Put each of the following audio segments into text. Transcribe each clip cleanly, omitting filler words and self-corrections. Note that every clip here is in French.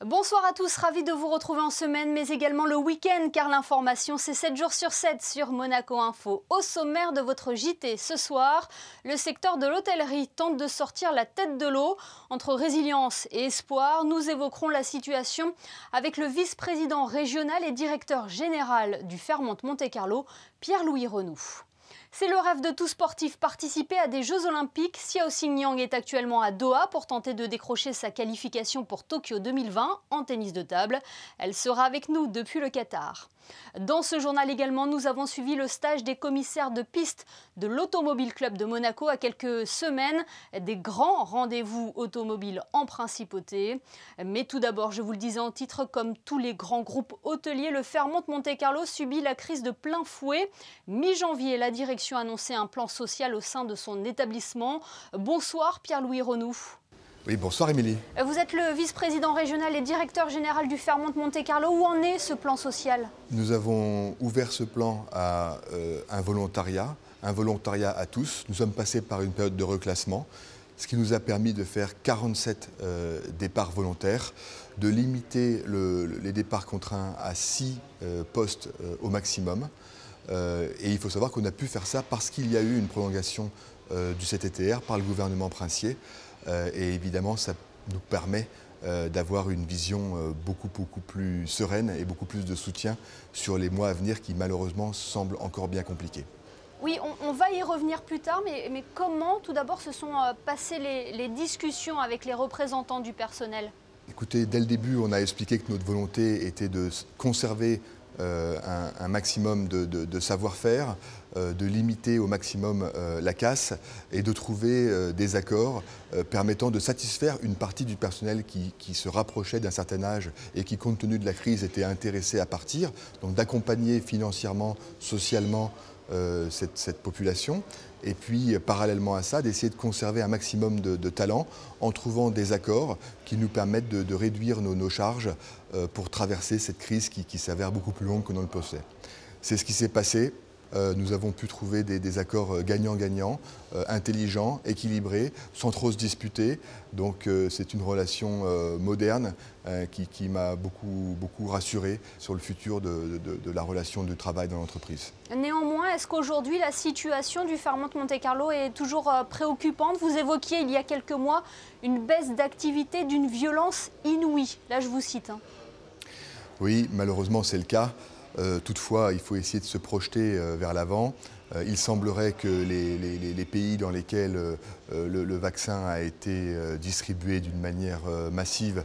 Bonsoir à tous, ravi de vous retrouver en semaine, mais également le week-end, car l'information c'est 7 jours sur 7 sur Monaco Info. Au sommaire de votre JT ce soir, le secteur de l'hôtellerie tente de sortir la tête de l'eau. Entre résilience et espoir, nous évoquerons la situation avec le vice-président régional et directeur général du Fairmont Monte-Carlo, Pierre-Louis Renoux. C'est le rêve de tout sportif, participer à des Jeux Olympiques. Xiao Xingyang est actuellement à Doha pour tenter de décrocher sa qualification pour Tokyo 2020 en tennis de table. Elle sera avec nous depuis le Qatar. Dans ce journal également, nous avons suivi le stage des commissaires de piste de l'Automobile Club de Monaco à quelques semaines. Des grands rendez-vous automobiles en principauté. Mais tout d'abord, je vous le disais en titre, comme tous les grands groupes hôteliers, le Fairmont Monte-Carlo subit la crise de plein fouet. Mi-janvier, la direction a annoncé un plan social au sein de son établissement. Bonsoir Pierre-Louis Renoux. Oui, bonsoir Émilie. Vous êtes le vice-président régional et directeur général du Fairmont Monte-Carlo. Où en est ce plan social? Nous avons ouvert ce plan à un volontariat à tous. Nous sommes passés par une période de reclassement, ce qui nous a permis de faire 47 départs volontaires, de limiter les départs contraints à 6 postes au maximum. Et il faut savoir qu'on a pu faire ça parce qu'il y a eu une prolongation du CTTR par le gouvernement princier. Et évidemment, ça nous permet d'avoir une vision beaucoup plus sereine et beaucoup plus de soutien sur les mois à venir qui malheureusement semblent encore bien compliqués. Oui, on va y revenir plus tard, mais comment tout d'abord se sont passées les discussions avec les représentants du personnel? Écoutez, dès le début, on a expliqué que notre volonté était de conserver un maximum de savoir-faire, de limiter au maximum la casse et de trouver des accords permettant de satisfaire une partie du personnel qui se rapprochait d'un certain âge et qui, compte tenu de la crise, était intéressé à partir, donc d'accompagner financièrement, socialement cette population. Et puis, parallèlement à ça, d'essayer de conserver un maximum de talents en trouvant des accords qui nous permettent de réduire nos charges pour traverser cette crise qui s'avère beaucoup plus longue que l'on le pensait. C'est ce qui s'est passé. Nous avons pu trouver des accords gagnant-gagnant, intelligents, équilibrés, sans trop se disputer. Donc c'est une relation moderne qui m'a beaucoup rassuré sur le futur de la relation de travail dans l'entreprise. Néanmoins, est-ce qu'aujourd'hui la situation du Fairmont Monte-Carlo est toujours préoccupante? Vous évoquiez il y a quelques mois une baisse d'activité d'une violence inouïe. Là, je vous cite. Oui, malheureusement, c'est le cas. Toutefois, il faut essayer de se projeter vers l'avant. Il semblerait que les pays dans lesquels le vaccin a été distribué d'une manière massive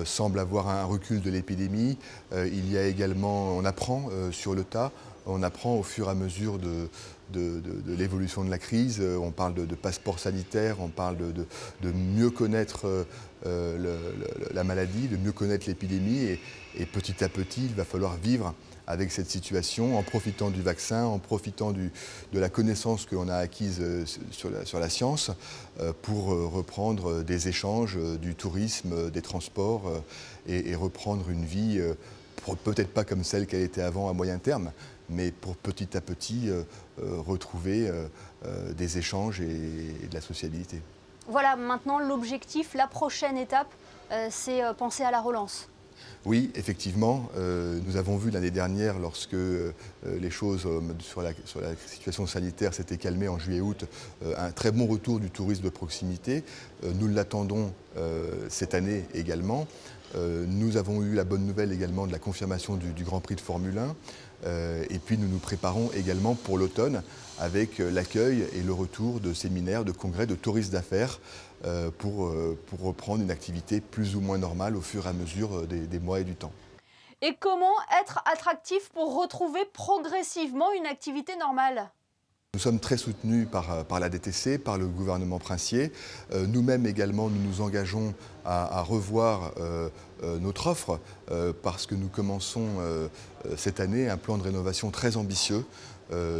semblent avoir un recul de l'épidémie. Il y a également, on apprend sur le tas, on apprend au fur et à mesure de l'évolution de la crise. On parle de passeport sanitaire, on parle de mieux connaître la maladie, de mieux connaître l'épidémie. Et petit à petit, il va falloir vivre avec cette situation, en profitant du vaccin, en profitant de la connaissance que l'on a acquise sur la science, pour reprendre des échanges, du tourisme, des transports, et reprendre une vie, peut-être pas comme celle qu'elle était avant à moyen terme, mais pour petit à petit retrouver des échanges et de la sociabilité. Voilà, maintenant l'objectif, la prochaine étape, c'est penser à la relance. Oui, effectivement, nous avons vu l'année dernière, lorsque les choses sur la situation sanitaire s'étaient calmées en juillet-août, un très bon retour du tourisme de proximité. Nous l'attendons cette année également. Nous avons eu la bonne nouvelle également de la confirmation du Grand Prix de Formule 1. Et puis nous nous préparons également pour l'automne avec l'accueil et le retour de séminaires, de congrès, de touristes d'affaires pour reprendre une activité plus ou moins normale au fur et à mesure des mois et du temps. Et comment être attractif pour retrouver progressivement une activité normale? Nous sommes très soutenus par la DTC, par le gouvernement princier. Nous-mêmes également, nous nous engageons à revoir notre offre parce que nous commençons cette année un plan de rénovation très ambitieux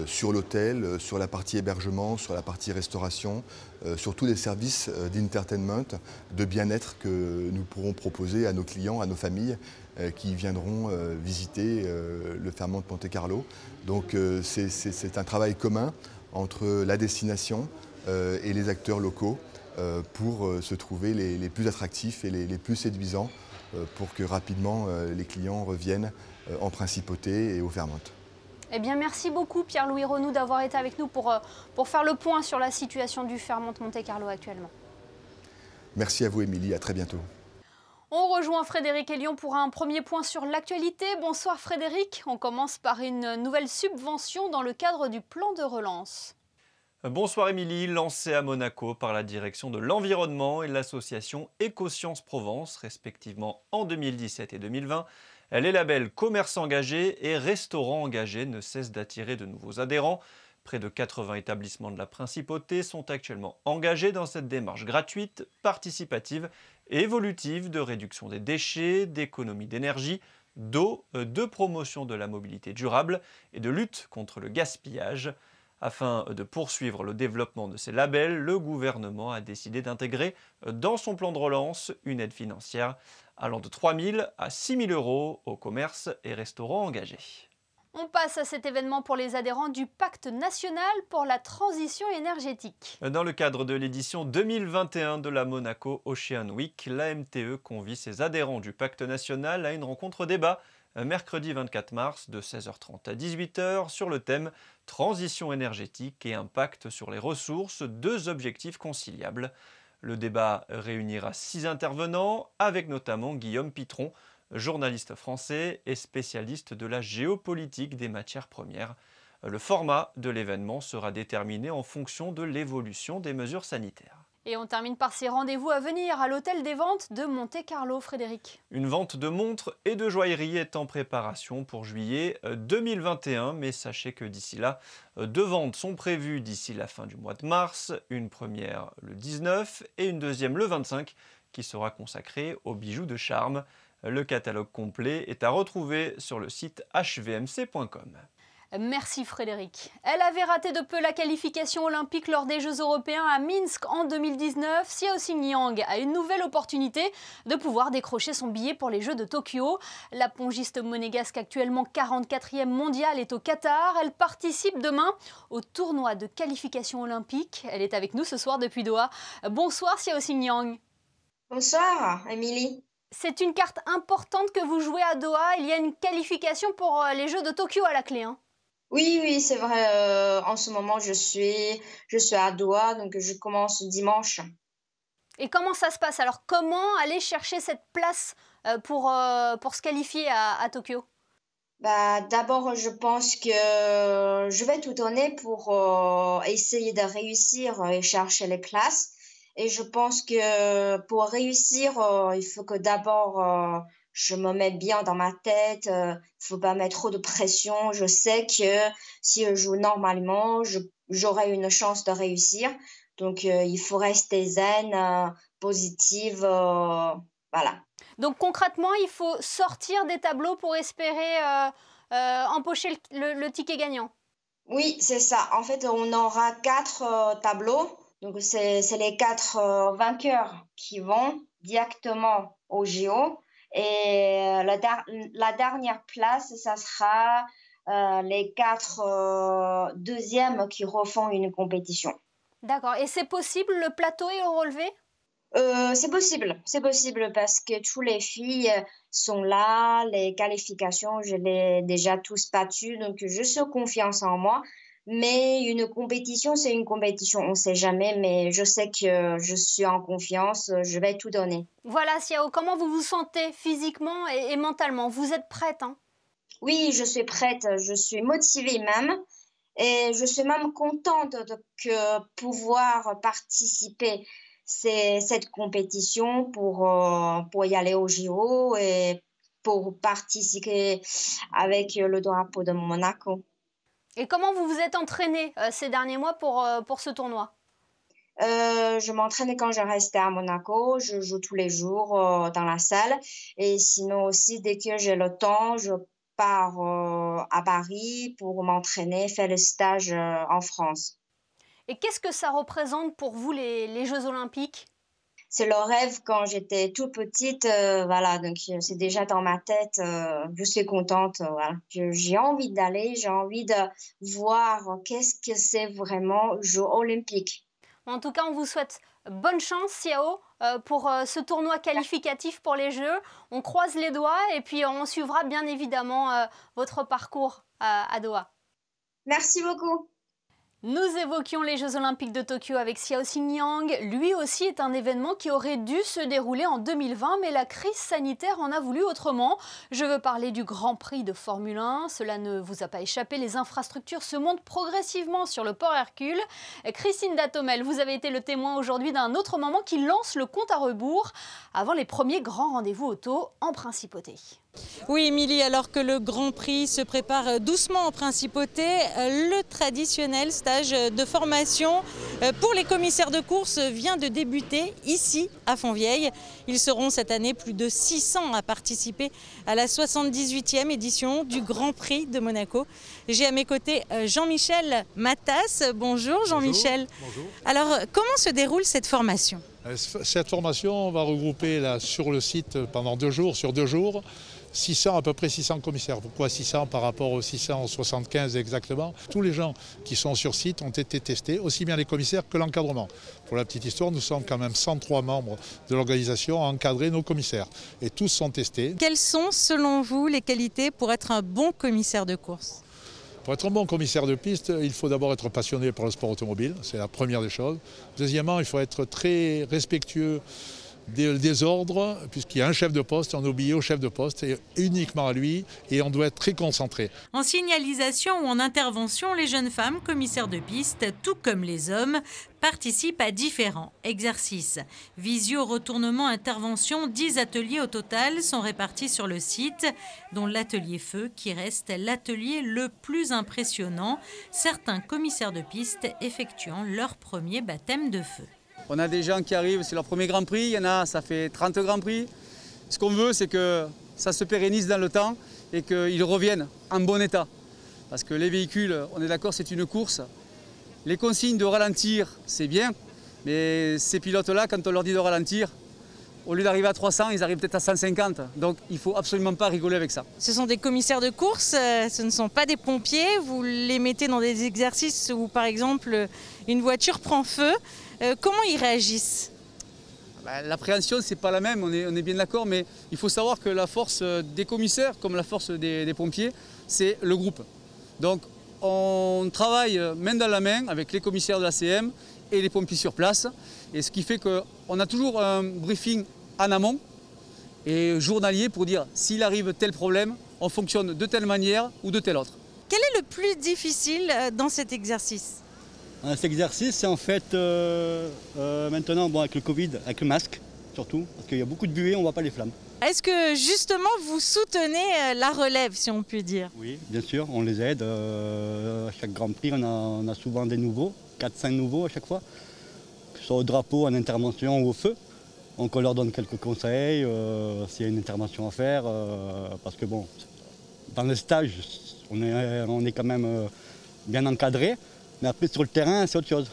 sur l'hôtel, sur la partie hébergement, sur la partie restauration, sur tous les services d'entertainment, de bien-être que nous pourrons proposer à nos clients, à nos familles qui viendront visiter le Fairmont Monte-Carlo. Donc c'est un travail commun entre la destination et les acteurs locaux pour se trouver les plus attractifs et les plus séduisants pour que rapidement les clients reviennent en Principauté et au Vermont. Eh bien, merci beaucoup Pierre-Louis Renou d'avoir été avec nous pour faire le point sur la situation du Fairmont Monte-Carlo actuellement. Merci à vous Émilie, à très bientôt. On rejoint Frédéric Elion pour un premier point sur l'actualité. Bonsoir Frédéric, on commence par une nouvelle subvention dans le cadre du plan de relance. Bonsoir Émilie, lancée à Monaco par la direction de l'environnement et l'association Écosciences Provence, respectivement en 2017 et 2020. Les labels Commerce engagé et Restaurant engagé ne cessent d'attirer de nouveaux adhérents. Près de 80 établissements de la Principauté sont actuellement engagés dans cette démarche gratuite, participative et évolutive de réduction des déchets, d'économie d'énergie, d'eau, de promotion de la mobilité durable et de lutte contre le gaspillage. Afin de poursuivre le développement de ces labels, le gouvernement a décidé d'intégrer dans son plan de relance une aide financière allant de 3 000 à 6 000 euros aux commerces et restaurants engagés. On passe à cet événement pour les adhérents du Pacte national pour la transition énergétique. Dans le cadre de l'édition 2021 de la Monaco Ocean Week, la MTE convie ses adhérents du Pacte national à une rencontre débat mercredi 24 mars de 16h30 à 18h sur le thème « Transition énergétique et impact sur les ressources, deux objectifs conciliables ». Le débat réunira 6 intervenants, avec notamment Guillaume Pitron, journaliste français et spécialiste de la géopolitique des matières premières. Le format de l'événement sera déterminé en fonction de l'évolution des mesures sanitaires. Et on termine par ces rendez-vous à venir à l'hôtel des ventes de Monte-Carlo, Frédéric. Une vente de montres et de joaillerie est en préparation pour juillet 2021, mais sachez que d'ici là, 2 ventes sont prévues d'ici la fin du mois de mars, une première le 19 et une deuxième le 25, qui sera consacrée aux bijoux de charme. Le catalogue complet est à retrouver sur le site hvmc.com. Merci Frédéric. Elle avait raté de peu la qualification olympique lors des Jeux européens à Minsk en 2019. Xiao Xingyang a une nouvelle opportunité de pouvoir décrocher son billet pour les Jeux de Tokyo. La pongiste monégasque, actuellement 44e mondiale, est au Qatar. Elle participe demain au tournoi de qualification olympique. Elle est avec nous ce soir depuis Doha. Bonsoir Xiao Xingyang. Bonsoir Émilie. C'est une carte importante que vous jouez à Doha. Il y a une qualification pour les Jeux de Tokyo à la clé. Oui, c'est vrai. En ce moment, je suis à Doha, donc je commence dimanche. Et comment ça se passe? Alors, comment aller chercher cette place pour se qualifier à Tokyo? D'abord, je pense que je vais tout donner pour essayer de réussir et chercher les places. Et je pense que pour réussir, il faut que d'abord je me mette bien dans ma tête. Il faut pas mettre trop de pression. Je sais que si je joue normalement, j'aurai une chance de réussir. Donc, il faut rester zen, positive, voilà. Donc concrètement, il faut sortir des tableaux pour espérer empocher le ticket gagnant. Oui, c'est ça. En fait, on aura 4 tableaux. Donc, c'est les 4 vainqueurs qui vont directement au JO. Et la dernière place, ça sera les 4 deuxièmes qui refont une compétition. D'accord. Et c'est possible, le plateau est au relevé? C'est possible parce que toutes les filles sont là, les qualifications, je les ai déjà tous battues, donc je suis confiance en moi. Mais une compétition, c'est une compétition, on ne sait jamais, mais je sais que je suis en confiance, je vais tout donner. Voilà, Xiao, comment vous vous sentez physiquement et mentalement? Vous êtes prête, hein? Oui, je suis prête, je suis motivée même, et je suis même contente de pouvoir participer à cette compétition pour y aller au JO et pour participer avec le drapeau de Monaco. Et comment vous vous êtes entraînée ces derniers mois pour ce tournoi? Je m'entraîne quand je restais à Monaco, je joue tous les jours dans la salle. Et sinon aussi, dès que j'ai le temps, je pars à Paris pour m'entraîner, faire le stage en France. Et qu'est-ce que ça représente pour vous les Jeux Olympiques? C'est le rêve quand j'étais toute petite, voilà, donc c'est déjà dans ma tête, je suis contente, voilà. J'ai envie d'aller, j'ai envie de voir qu'est-ce que c'est vraiment Jeux olympiques. En tout cas, on vous souhaite bonne chance, Xiao. pour ce tournoi qualificatif pour les Jeux. On croise les doigts et puis on suivra bien évidemment votre parcours à Doha. Merci beaucoup. Nous évoquions les Jeux Olympiques de Tokyo avec Xiao Xingyang. Lui aussi est un événement qui aurait dû se dérouler en 2020, mais la crise sanitaire en a voulu autrement. Je veux parler du Grand Prix de Formule 1. Cela ne vous a pas échappé, les infrastructures se montent progressivement sur le port Hercule. Christine Datomel, vous avez été le témoin aujourd'hui d'un autre moment qui lance le compte à rebours avant les premiers grands rendez-vous auto en Principauté. Oui, Émilie, alors que le Grand Prix se prépare doucement en Principauté, le traditionnel stage de formation pour les commissaires de course vient de débuter ici à Fontvieille. Ils seront cette année plus de 600 à participer à la 78e édition du Grand Prix de Monaco. J'ai à mes côtés Jean-Michel Matas. Bonjour Jean-Michel. Bonjour. Alors, comment se déroule cette formation ? Cette formation, on va regrouper là, sur le site pendant 2 jours, sur 2 jours, à peu près 600 commissaires. Pourquoi 600 par rapport aux 675 exactement? Tous les gens qui sont sur site ont été testés, aussi bien les commissaires que l'encadrement. Pour la petite histoire, nous sommes quand même 103 membres de l'organisation à encadrer nos commissaires. Et tous sont testés. Quelles sont, selon vous, les qualités pour être un bon commissaire de course ? Pour être un bon commissaire de piste, il faut d'abord être passionné par le sport automobile, c'est la première des choses. Deuxièmement, il faut être très respectueux des ordres, puisqu'il y a un chef de poste, on obéit au chef de poste et uniquement à lui, et on doit être très concentré. En signalisation ou en intervention, les jeunes femmes commissaires de piste, tout comme les hommes, participent à différents exercices. Visio, retournement, intervention, 10 ateliers au total sont répartis sur le site, dont l'atelier feu qui reste l'atelier le plus impressionnant, certains commissaires de piste effectuant leur premier baptême de feu. On a des gens qui arrivent, c'est leur premier Grand Prix, il y en a, ça fait 30 Grands Prix. Ce qu'on veut, c'est que ça se pérennise dans le temps et qu'ils reviennent en bon état. Parce que les véhicules, on est d'accord, c'est une course. Les consignes de ralentir, c'est bien, mais ces pilotes-là, quand on leur dit de ralentir, au lieu d'arriver à 300, ils arrivent peut-être à 150. Donc il ne faut absolument pas rigoler avec ça. Ce sont des commissaires de course, ce ne sont pas des pompiers. Vous les mettez dans des exercices où, par exemple, une voiture prend feu. Comment ils réagissent ? L'appréhension, ce n'est pas la même, on est bien d'accord, mais il faut savoir que la force des commissaires, comme la force des pompiers, c'est le groupe. Donc on travaille main dans la main avec les commissaires de l'ACM et les pompiers sur place, et ce qui fait qu'on a toujours un briefing en amont et journalier pour dire s'il arrive tel problème, on fonctionne de telle manière ou de telle autre. Quel est le plus difficile dans cet exercice ? Cet exercice, c'est en fait maintenant, avec le Covid, avec le masque surtout, parce qu'il y a beaucoup de buée, on ne voit pas les flammes. Est-ce que justement vous soutenez la relève, si on peut dire ? Oui, bien sûr, on les aide. À chaque Grand Prix, on a souvent des nouveaux, 4-5 nouveaux à chaque fois, que ce soit au drapeau, en intervention ou au feu. Donc on leur donne quelques conseils, s'il y a une intervention à faire, parce que bon, dans le stage, on est quand même bien encadré. Mais après, sur le terrain, c'est autre chose.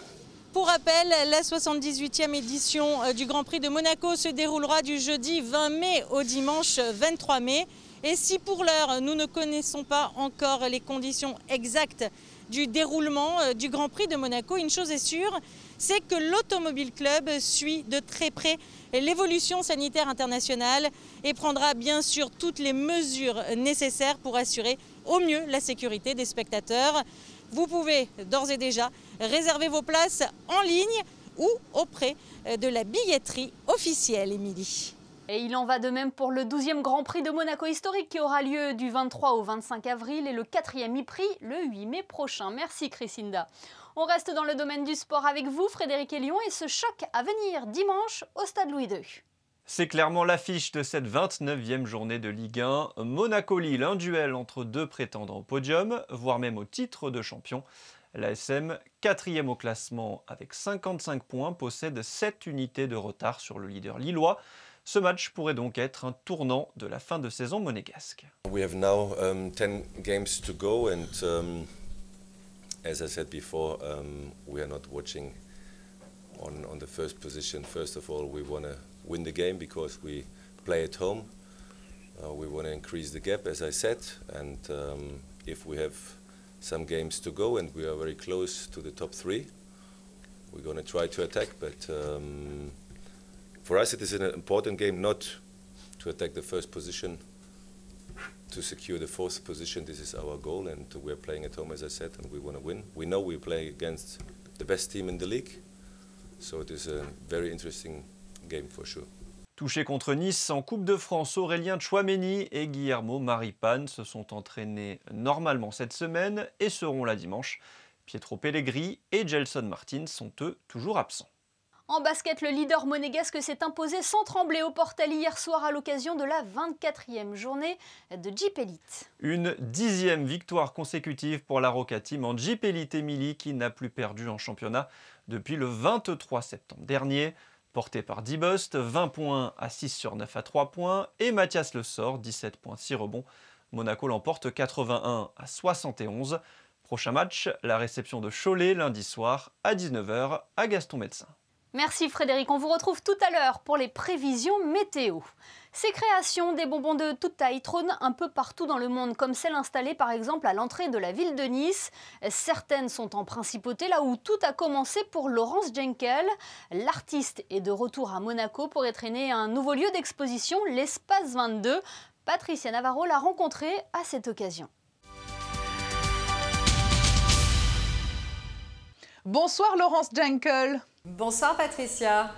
Pour rappel, la 78e édition du Grand Prix de Monaco se déroulera du jeudi 20 mai au dimanche 23 mai. Et si pour l'heure, nous ne connaissons pas encore les conditions exactes du déroulement du Grand Prix de Monaco, une chose est sûre, c'est que l'Automobile Club suit de très près l'évolution sanitaire internationale et prendra bien sûr toutes les mesures nécessaires pour assurer au mieux la sécurité des spectateurs. Vous pouvez d'ores et déjà réserver vos places en ligne ou auprès de la billetterie officielle, Émilie. Et il en va de même pour le 12e Grand Prix de Monaco historique qui aura lieu du 23 au 25 avril et le 4e e-prix le 8 mai prochain. Merci Chrisinda. On reste dans le domaine du sport avec vous, Frédéric Elion, et ce choc à venir dimanche au Stade Louis II. C'est clairement l'affiche de cette 29e journée de Ligue 1. Monaco-Lille, un duel entre deux prétendants au podium, voire même au titre de champion. L'ASM, 4e au classement avec 55 points, possède 7 unités de retard sur le leader lillois. Ce match pourrait donc être un tournant de la fin de saison monégasque. We have now 10 games to go and as I said before, we are not watching on the first position. First of all, we want to win the game because we play at home. We want to increase the gap, as I said, and if we have some games to go and we are very close to the top 3, we're going to try to attack, but For us, it is an important game not to attack the first position, to secure the fourth position. This is our goal, and we're playing at home, as I said, and we want to win. We know we play against the best team in the league, so it is a very interesting game for sure. Touché contre Nice en Coupe de France, Aurélien Tchouaméni et Guillermo Maripane se sont entraînés normalement cette semaine et seront là dimanche. Pietro Pellegrini et Gelson Martins sont eux toujours absents. En basket, le leader monégasque s'est imposé sans trembler au Portel hier soir à l'occasion de la 24e journée de Jeep Elite. Une 10e victoire consécutive pour la Roca Team en Jeep Elite Émilie qui n'a plus perdu en championnat depuis le 23 septembre dernier. Porté par Dibust, 20 points à 6 sur 9 à 3 points et Mathias Le Sort, 17 points 6 rebonds. Monaco l'emporte 81 à 71. Prochain match, la réception de Cholet lundi soir à 19 h à Gaston Médecin. Merci Frédéric, on vous retrouve tout à l'heure pour les prévisions météo. Ces créations, des bonbons de toute taille, trônent un peu partout dans le monde, comme celle installée par exemple à l'entrée de la ville de Nice. Certaines sont en principauté, là où tout a commencé pour Laurence Jenkel. L'artiste est de retour à Monaco pour entraîner un nouveau lieu d'exposition, l'Espace 22. Patricia Navarro l'a rencontré à cette occasion. Bonsoir Laurence Jenkel. Bonsoir Patricia.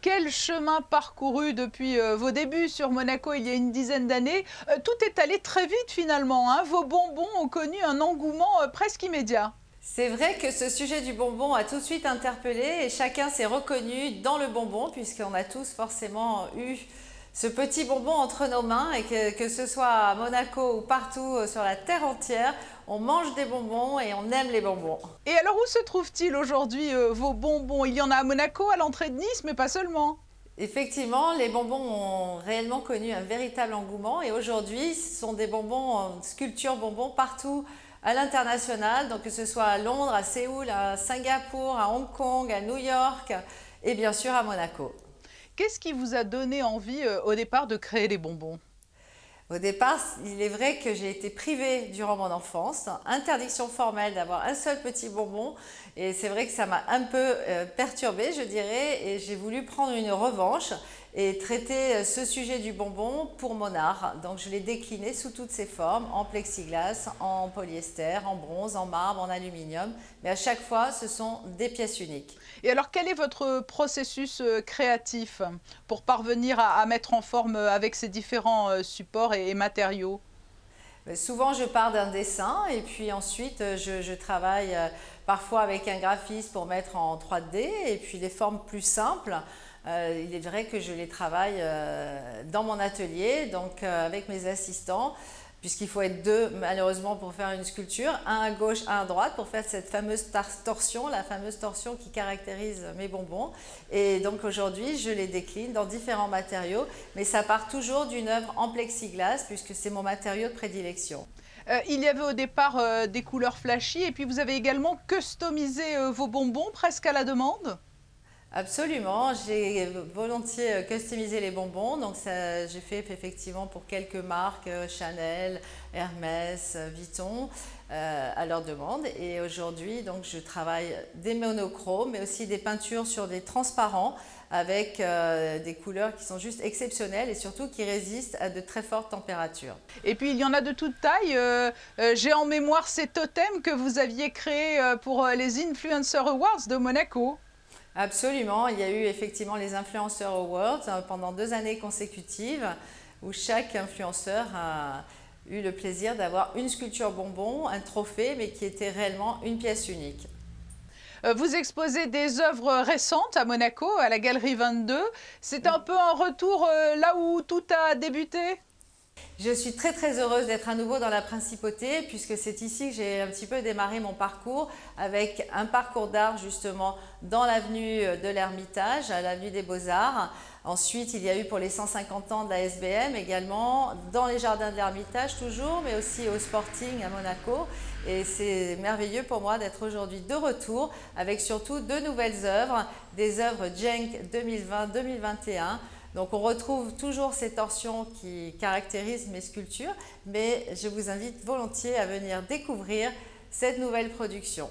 Quel chemin parcouru depuis vos débuts sur Monaco il y a une dizaine d'années. Tout est allé très vite finalement, hein. Vos bonbons ont connu un engouement presque immédiat. C'est vrai que ce sujet du bonbon a tout de suite interpellé et chacun s'est reconnu dans le bonbon puisqu'on a tous forcément eu ce petit bonbon entre nos mains et que ce soit à Monaco ou partout sur la terre entière, on mange des bonbons et on aime les bonbons. Et alors où se trouvent-ils aujourd'hui vos bonbons? Il y en a à Monaco, à l'entrée de Nice, mais pas seulement. Effectivement, les bonbons ont réellement connu un véritable engouement et aujourd'hui, ce sont des bonbons, sculptures bonbons partout à l'international, donc que ce soit à Londres, à Séoul, à Singapour, à Hong Kong, à New York et bien sûr à Monaco. Qu'est-ce qui vous a donné envie au départ de créer les bonbons? Au départ, il est vrai que j'ai été privée durant mon enfance, interdiction formelle d'avoir un seul petit bonbon et c'est vrai que ça m'a un peu perturbée, je dirais, et j'ai voulu prendre une revanche et traiter ce sujet du bonbon pour mon art. Donc je l'ai décliné sous toutes ses formes, en plexiglas, en polyester, en bronze, en marbre, en aluminium, mais à chaque fois ce sont des pièces uniques. Et alors quel est votre processus créatif pour parvenir à mettre en forme avec ces différents supports et matériaux? Souvent je pars d'un dessin et puis ensuite je travaille parfois avec un graphiste pour mettre en 3D et puis des formes plus simples. Il est vrai que je les travaille dans mon atelier, donc avec mes assistants, puisqu'il faut être deux malheureusement pour faire une sculpture, un à gauche, un à droite pour faire cette fameuse torsion, la fameuse torsion qui caractérise mes bonbons. Et donc aujourd'hui, je les décline dans différents matériaux, mais ça part toujours d'une œuvre en plexiglas, puisque c'est mon matériau de prédilection. Il y avait au départ des couleurs flashy, et puis vous avez également customisé vos bonbons presque à la demande? Absolument, j'ai volontiers customisé les bonbons, donc j'ai fait effectivement pour quelques marques, Chanel, Hermès, Vuitton, à leur demande. Et aujourd'hui, donc je travaille des monochromes, mais aussi des peintures sur des transparents avec des couleurs qui sont juste exceptionnelles et surtout qui résistent à de très fortes températures. Et puis il y en a de toutes tailles. J'ai en mémoire ces totems que vous aviez créés pour les Influencer Awards de Monaco. Absolument, il y a eu effectivement les Influencer Awards pendant 2 années consécutives où chaque influenceur a eu le plaisir d'avoir une sculpture bonbon, un trophée, mais qui était réellement une pièce unique. Vous exposez des œuvres récentes à Monaco, à la Galerie 22. C'est un peu un retour là où tout a débuté? Je suis très très heureuse d'être à nouveau dans la Principauté puisque c'est ici que j'ai un petit peu démarré mon parcours avec un parcours d'art justement dans l'avenue de l'Ermitage, à l'avenue des Beaux-Arts. Ensuite, il y a eu pour les 150 ans de la SBM également, dans les jardins de l'Ermitage toujours, mais aussi au Sporting à Monaco. Et c'est merveilleux pour moi d'être aujourd'hui de retour avec surtout 2 nouvelles œuvres, des œuvres Genk 2020-2021. Donc on retrouve toujours ces torsions qui caractérisent mes sculptures, mais je vous invite volontiers à venir découvrir cette nouvelle production.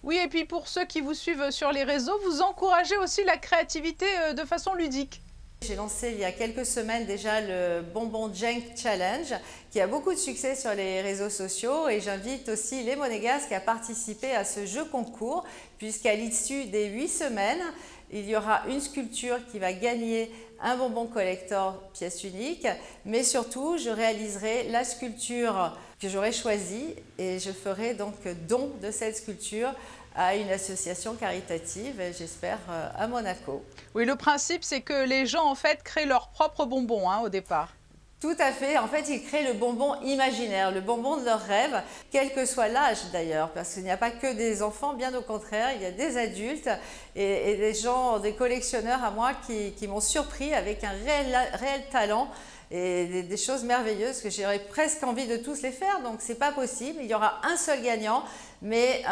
Oui, et puis pour ceux qui vous suivent sur les réseaux, vous encouragez aussi la créativité de façon ludique. J'ai lancé il y a quelques semaines déjà le Bonbon Jenk Challenge qui a beaucoup de succès sur les réseaux sociaux et j'invite aussi les Monégasques à participer à ce jeu concours puisqu'à l'issue des 8 semaines, il y aura une sculpture qui va gagner un bonbon collector pièce unique, mais surtout je réaliserai la sculpture que j'aurai choisie et je ferai donc don de cette sculpture à une association caritative, j'espère à Monaco. Oui, le principe, c'est que les gens, en fait, créent leurs propres bonbons au départ. Tout à fait. En fait, ils créent le bonbon imaginaire, le bonbon de leur rêve, quel que soit l'âge d'ailleurs, parce qu'il n'y a pas que des enfants, bien au contraire, il y a des adultes et des gens, des collectionneurs à moi qui m'ont surpris avec un réel talent et des choses merveilleuses que j'aurais presque envie de tous les faire, donc c'est pas possible. Il y aura un seul gagnant, mais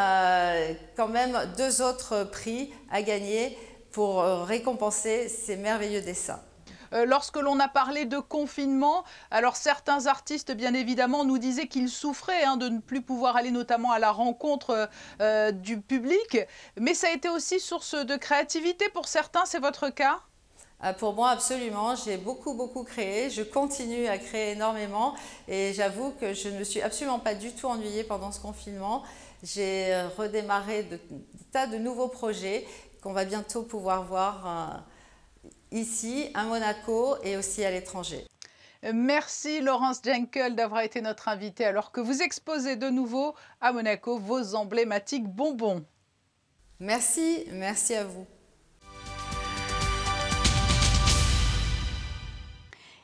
quand même 2 autres prix à gagner pour récompenser ces merveilleux dessins. Lorsque l'on a parlé de confinement, alors certains artistes, bien évidemment, nous disaient qu'ils souffraient de ne plus pouvoir aller notamment à la rencontre du public, mais ça a été aussi source de créativité pour certains, c'est votre cas ? Pour moi, absolument. J'ai beaucoup créé. Je continue à créer énormément et j'avoue que je ne me suis absolument pas du tout ennuyée pendant ce confinement. J'ai redémarré des tas de nouveaux projets qu'on va bientôt pouvoir voir ici, à Monaco et aussi à l'étranger. Merci Laurence Jenkel d'avoir été notre invitée alors que vous exposez de nouveau à Monaco vos emblématiques bonbons. Merci à vous.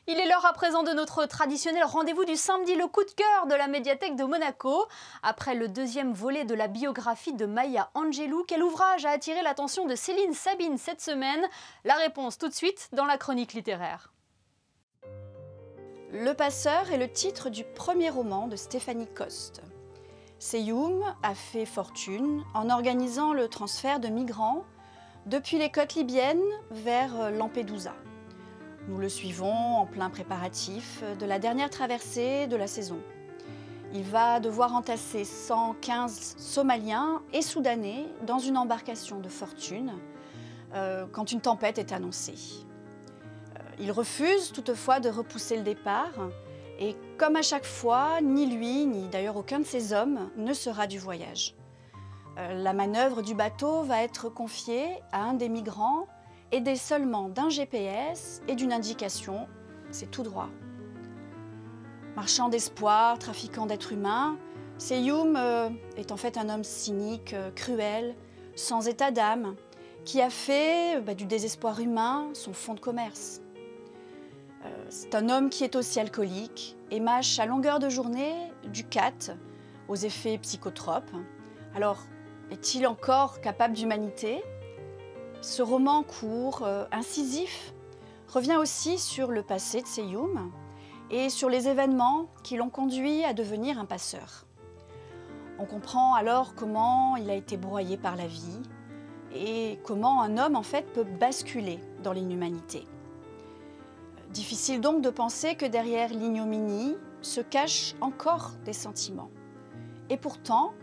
Il est l'heure à présent de notre traditionnel rendez-vous du samedi, le coup de cœur de la médiathèque de Monaco. Après le 2e volet de la biographie de Maya Angelou, quel ouvrage a attiré l'attention de Céline Sabine cette semaine? La réponse tout de suite dans la chronique littéraire. Le Passeur est le titre du premier roman de Stéphanie Coste. Seyoum a fait fortune en organisant le transfert de migrants depuis les côtes libyennes vers Lampedusa. Nous le suivons en plein préparatif de la dernière traversée de la saison. Il va devoir entasser 115 Somaliens et Soudanais dans une embarcation de fortune quand une tempête est annoncée. Il refuse toutefois de repousser le départ et comme à chaque fois, ni lui ni d'ailleurs aucun de ses hommes ne sera du voyage. La manœuvre du bateau va être confiée à un des migrants aidé seulement d'un GPS et d'une indication, c'est tout droit. Marchand d'espoir, trafiquant d'êtres humains, Seyoum est en fait un homme cynique, cruel, sans état d'âme, qui a fait du désespoir humain son fonds de commerce. C'est un homme qui est aussi alcoolique et mâche à longueur de journée du khat aux effets psychotropes. Alors, est-il encore capable d'humanité ? Ce roman court, incisif, revient aussi sur le passé de Seyoum et sur les événements qui l'ont conduit à devenir un passeur. On comprend alors comment il a été broyé par la vie et comment un homme en fait peut basculer dans l'inhumanité. Difficile donc de penser que derrière l'ignominie se cachent encore des sentiments. Et pourtant,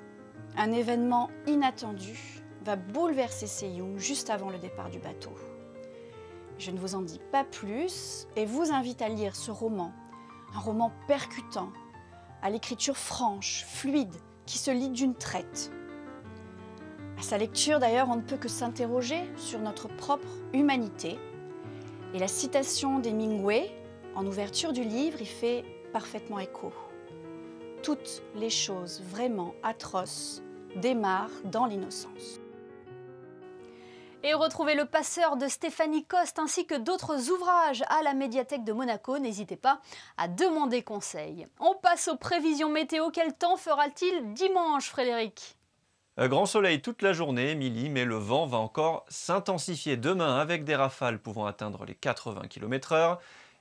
un événement inattendu va bouleverser Seyoum juste avant le départ du bateau. Je ne vous en dis pas plus et vous invite à lire ce roman, un roman percutant, à l'écriture franche, fluide, qui se lit d'une traite. À sa lecture d'ailleurs, on ne peut que s'interroger sur notre propre humanité et la citation d'Hemingway en ouverture du livre y fait parfaitement écho. Toutes les choses vraiment atroces démarrent dans l'innocence. Et retrouvez Le Passeur de Stéphanie Coste ainsi que d'autres ouvrages à la médiathèque de Monaco. N'hésitez pas à demander conseil. On passe aux prévisions météo. Quel temps fera-t-il dimanche, Frédéric ? Grand soleil toute la journée, Émilie, mais le vent va encore s'intensifier demain avec des rafales pouvant atteindre les 80 km/h.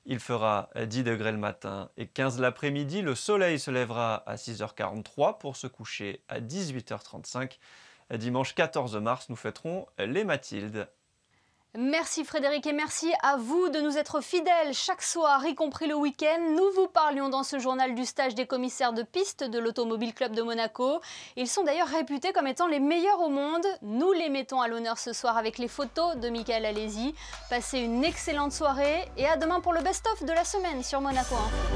Il fera 10 degrés le matin et 15 l'après-midi. Le soleil se lèvera à 6h43 pour se coucher à 18h35. Dimanche 14 mars, nous fêterons les Mathildes. Merci Frédéric et merci à vous de nous être fidèles chaque soir, y compris le week-end. Nous vous parlions dans ce journal du stage des commissaires de piste de l'Automobile Club de Monaco. Ils sont d'ailleurs réputés comme étant les meilleurs au monde. Nous les mettons à l'honneur ce soir avec les photos de Michael Alesi. Passez une excellente soirée et à demain pour le best-of de la semaine sur Monaco Info.